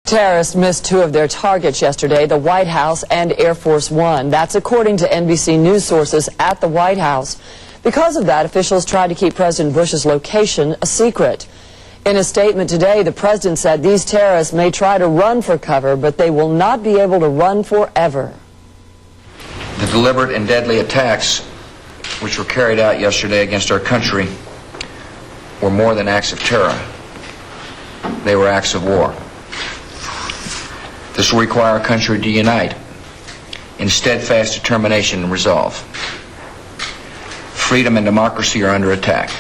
Terrorists missed two of their targets yesterday, the White House and Air Force One. That's according to NBC News sources at the White House. Because of that, officials tried to keep President Bush's location a secret. In a statement today, the president said these terrorists may try to run for cover, but they will not be able to run forever. The deliberate and deadly attacks which were carried out yesterday against our country were more than acts of terror. They were acts of war. This will require our country to unite in steadfast determination and resolve. Freedom and democracy are under attack.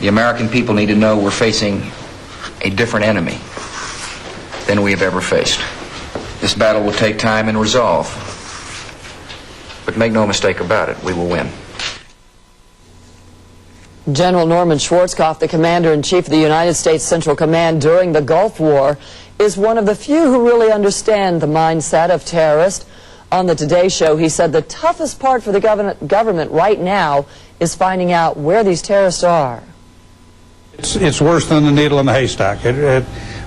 The American people need to know we're facing a different enemy than we have ever faced. This battle will take time and resolve, but make no mistake about it, we will win. General Norman Schwarzkopf, the Commander-in-Chief of the United States Central Command during the Gulf War, is one of the few who really understand the mindset of terrorists. On the Today Show, he said the toughest part for the government right now is finding out where these terrorists are. It's worse than the needle in the haystack.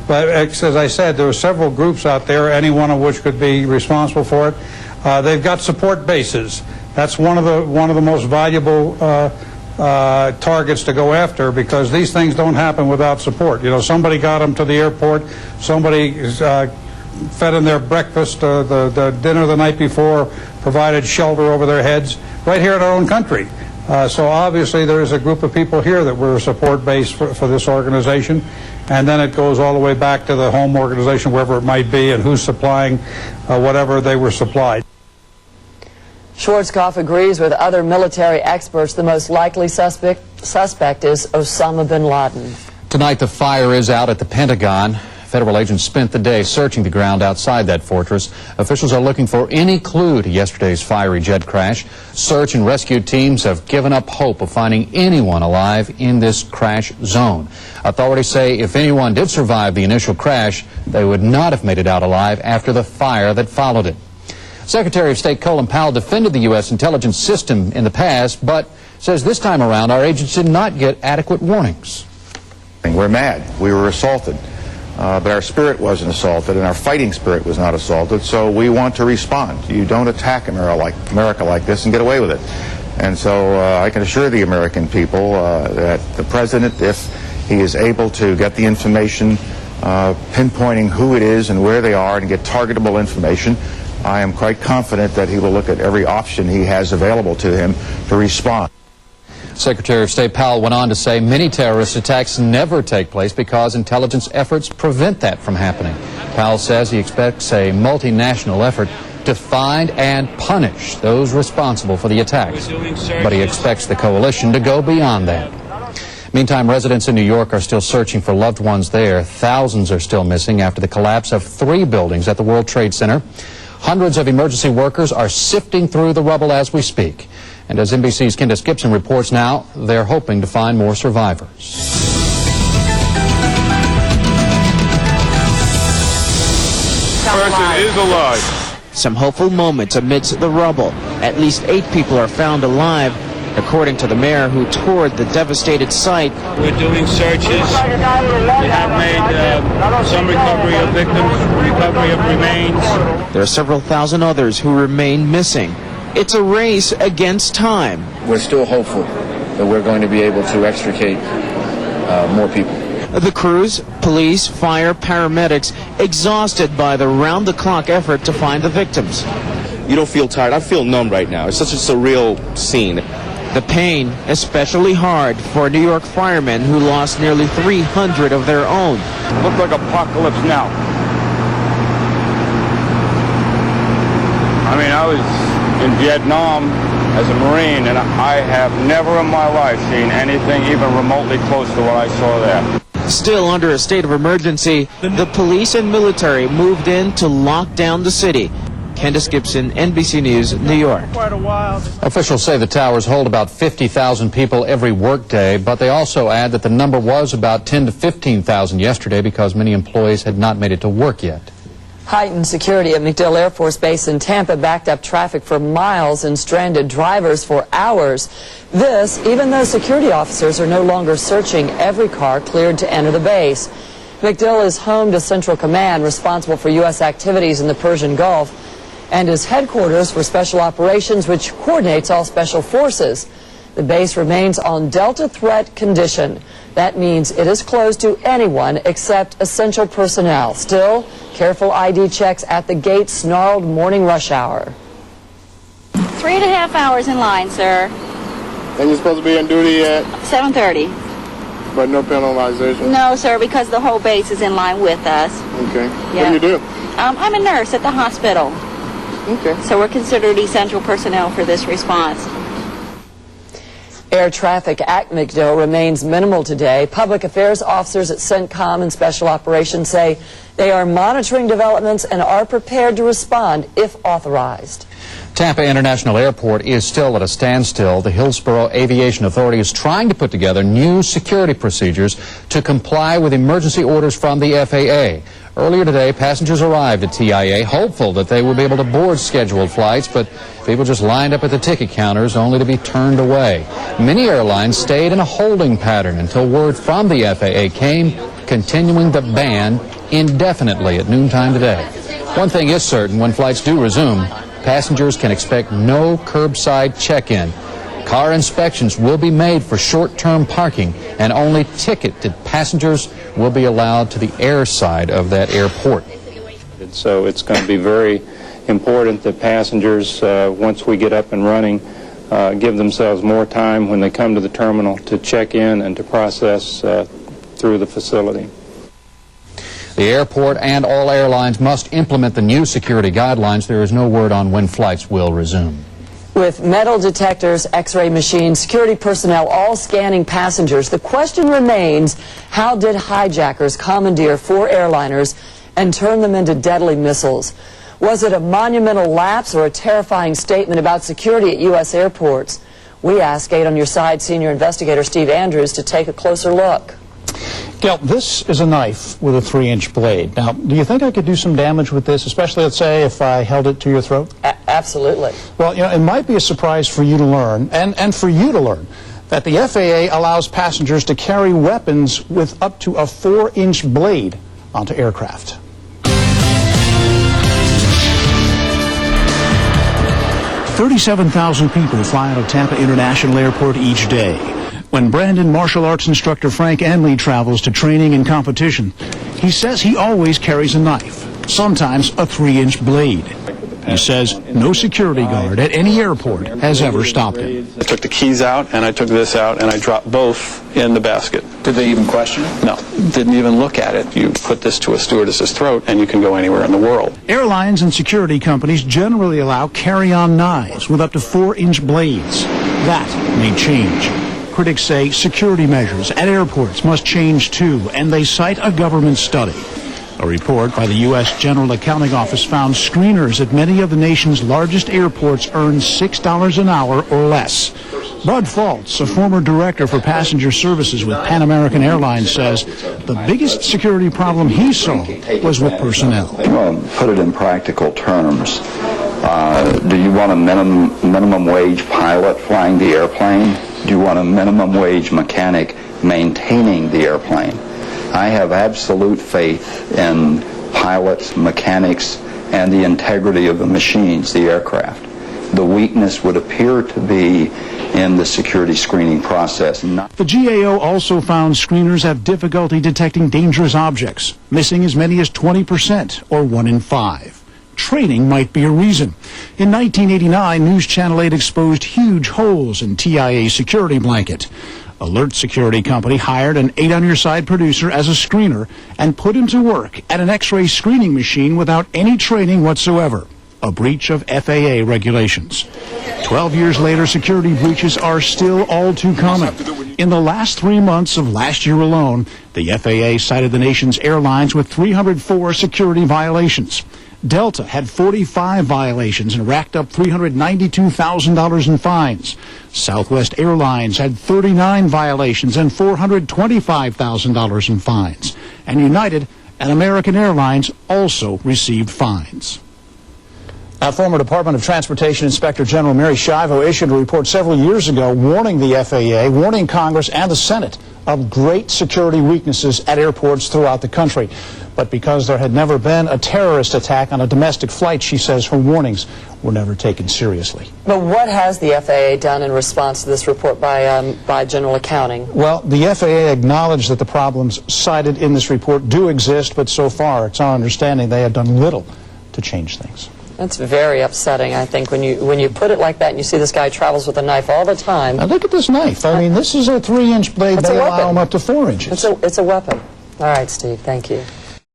But as I said, there are several groups out there, any one of which could be responsible for it. They've got support bases. That's one of the most valuable targets to go after, because these things don't happen without support. You know, somebody got them to the airport, somebody fed them their breakfast, the dinner the night before, provided shelter over their heads, right here in our own country. So obviously there is a group of people here that were a support base for this organization, and then it goes all the way back to the home organization, wherever it might be, and who's supplying whatever they were supplied. Schwarzkopf agrees with other military experts. The most likely suspect is Osama bin Laden. Tonight, the fire is out at the Pentagon. Federal agents spent the day searching the ground outside that fortress. Officials are looking for any clue to yesterday's fiery jet crash. Search and rescue teams have given up hope of finding anyone alive in this crash zone. Authorities say if anyone did survive the initial crash, they would not have made it out alive after the fire that followed it. Secretary of State Colin Powell defended the U.S. intelligence system in the past, but says this time around our agents did not get adequate warnings. We're mad. We were assaulted. But our spirit wasn't assaulted, and our fighting spirit was not assaulted, so we want to respond. You don't attack America like this and get away with it. And so I can assure the American people that the President, if he is able to get the information pinpointing who it is and where they are and get targetable information, I am quite confident that he will look at every option he has available to him to respond. Secretary of State Powell went on to say many terrorist attacks never take place because intelligence efforts prevent that from happening. Powell says he expects a multinational effort to find and punish those responsible for the attacks, but he expects the coalition to go beyond that. Meantime, residents in New York are still searching for loved ones there. Thousands are still missing after the collapse of 3 buildings at the World Trade Center. Hundreds of emergency workers are sifting through the rubble as we speak. And as NBC's Candace Gibson reports now, they're hoping to find more survivors. Person is alive. Some hopeful moments amidst the rubble. At least 8 people are found alive, according to the mayor who toured the devastated site. We're doing searches. We have made some recovery of victims, recovery of remains. There are several thousand others who remain missing. It's a race against time. We're still hopeful that we're going to be able to extricate more people. The crews, police, fire, paramedics, exhausted by the round-the-clock effort to find the victims. You don't feel tired. I feel numb right now. It's such a surreal scene. The pain especially hard for New York firemen who lost nearly 300 of their own. Looks like apocalypse now. I mean, I was in Vietnam as a Marine, and I have never in my life seen anything even remotely close to what I saw there. Still under a state of emergency, the police and military moved in to lock down the city. Candace Gibson, NBC News, New York. Officials say the towers hold about 50,000 people every workday, but they also add that the number was about 10 to 15,000 yesterday because many employees had not made it to work yet. Heightened security at MacDill Air Force Base in Tampa backed up traffic for miles and stranded drivers for hours. This, even though security officers are no longer searching every car cleared to enter the base. MacDill is home to Central Command, responsible for U.S. activities in the Persian Gulf, and is headquarters for Special Operations, which coordinates all special forces. The base remains on Delta threat condition. That means it is closed to anyone except essential personnel. Still, careful ID checks at the gate snarled morning rush hour. 3.5 hours in line, sir. And you're supposed to be on duty at? 7:30. But no penalization? No, sir, because the whole base is in line with us. Okay. Yeah. What do you do? I'm a nurse at the hospital. Okay. So we're considered essential personnel for this response. Air traffic at MacDill remains minimal today. Public affairs officers at CENTCOM and Special Operations say they are monitoring developments and are prepared to respond if authorized. Tampa International Airport is still at a standstill. The Hillsborough Aviation Authority is trying to put together new security procedures to comply with emergency orders from the FAA. Earlier today, passengers arrived at TIA hopeful that they would be able to board scheduled flights, but people just lined up at the ticket counters only to be turned away. Many airlines stayed in a holding pattern until word from the FAA came, continuing the ban indefinitely at noontime today. One thing is certain, when flights do resume, passengers can expect no curbside check-in. Car inspections will be made for short-term parking, and only ticketed passengers will be allowed to the air side of that airport. So it's going to be very important that passengers, once we get up and running, give themselves more time when they come to the terminal to check in and to process through the facility. The airport and all airlines must implement the new security guidelines. There is no word on when flights will resume. With metal detectors, X-ray machines, security personnel all scanning passengers, the question remains, how did hijackers commandeer 4 airliners and turn them into deadly missiles? Was it a monumental lapse or a terrifying statement about security at U.S. airports? We asked 8 on Your Side senior investigator Steve Andrews to take a closer look. Gail, this is a knife with a 3-inch blade. Now, do you think I could do some damage with this, especially, let's say, if I held it to your throat? Absolutely. Well, you know, it might be a surprise for you to learn, and for you to learn, that the FAA allows passengers to carry weapons with up to a 4-inch blade onto aircraft. "37,000 people fly out of Tampa International Airport each day. When Brandon martial arts instructor Frank Anley travels to training and competition, he says he always carries a knife, sometimes a 3-inch blade. He says no security guard at any airport has ever stopped him. I took the keys out, and I took this out, and I dropped both in the basket. Did they even question it? No, didn't even look at it. You put this to a stewardess's throat, and you can go anywhere in the world. Airlines and security companies generally allow carry-on knives with up to 4-inch blades. That may change. Critics say security measures at airports must change too, and they cite a government study. A report by the U.S. General Accounting Office found screeners at many of the nation's largest airports earn $6 an hour or less. Bud Faltz, a former director for passenger services with Pan American Airlines, says the biggest security problem he saw was with personnel. Well, put it in practical terms. Do you want a minimum wage pilot flying the airplane? Do you want a minimum wage mechanic maintaining the airplane? I have absolute faith in pilots, mechanics, and the integrity of the machines, the aircraft. The weakness would appear to be in the security screening process. The GAO also found screeners have difficulty detecting dangerous objects, missing as many as 20%, or 1 in 5. Training might be a reason. In 1989, News Channel 8 exposed huge holes in TIA's security blanket. Alert Security Company hired an 8 on Your Side producer as a screener and put him to work at an X-ray screening machine without any training whatsoever. A breach of FAA regulations. 12 years later, security breaches are still all too common. In the last 3 months of last year alone, the FAA cited the nation's airlines with 304 security violations. Delta had 45 violations and racked up $392,000 in fines. Southwest Airlines had 39 violations and $425,000 in fines. And United and American Airlines also received fines. Former Department of Transportation Inspector General Mary Shivo issued a report several years ago warning the FAA, warning Congress and the Senate of great security weaknesses at airports throughout the country. But because there had never been a terrorist attack on a domestic flight, she says her warnings were never taken seriously. But what has the FAA done in response to this report by General Accounting? Well, the FAA acknowledged that the problems cited in this report do exist, but so far it's our understanding they have done little to change things. That's very upsetting, I think, when you put it like that and you see this guy travels with a knife all the time. Now look at this knife. I mean, this is a 3-inch blade. They allow them up to 4 inches. It's a weapon. All right, Steve, thank you.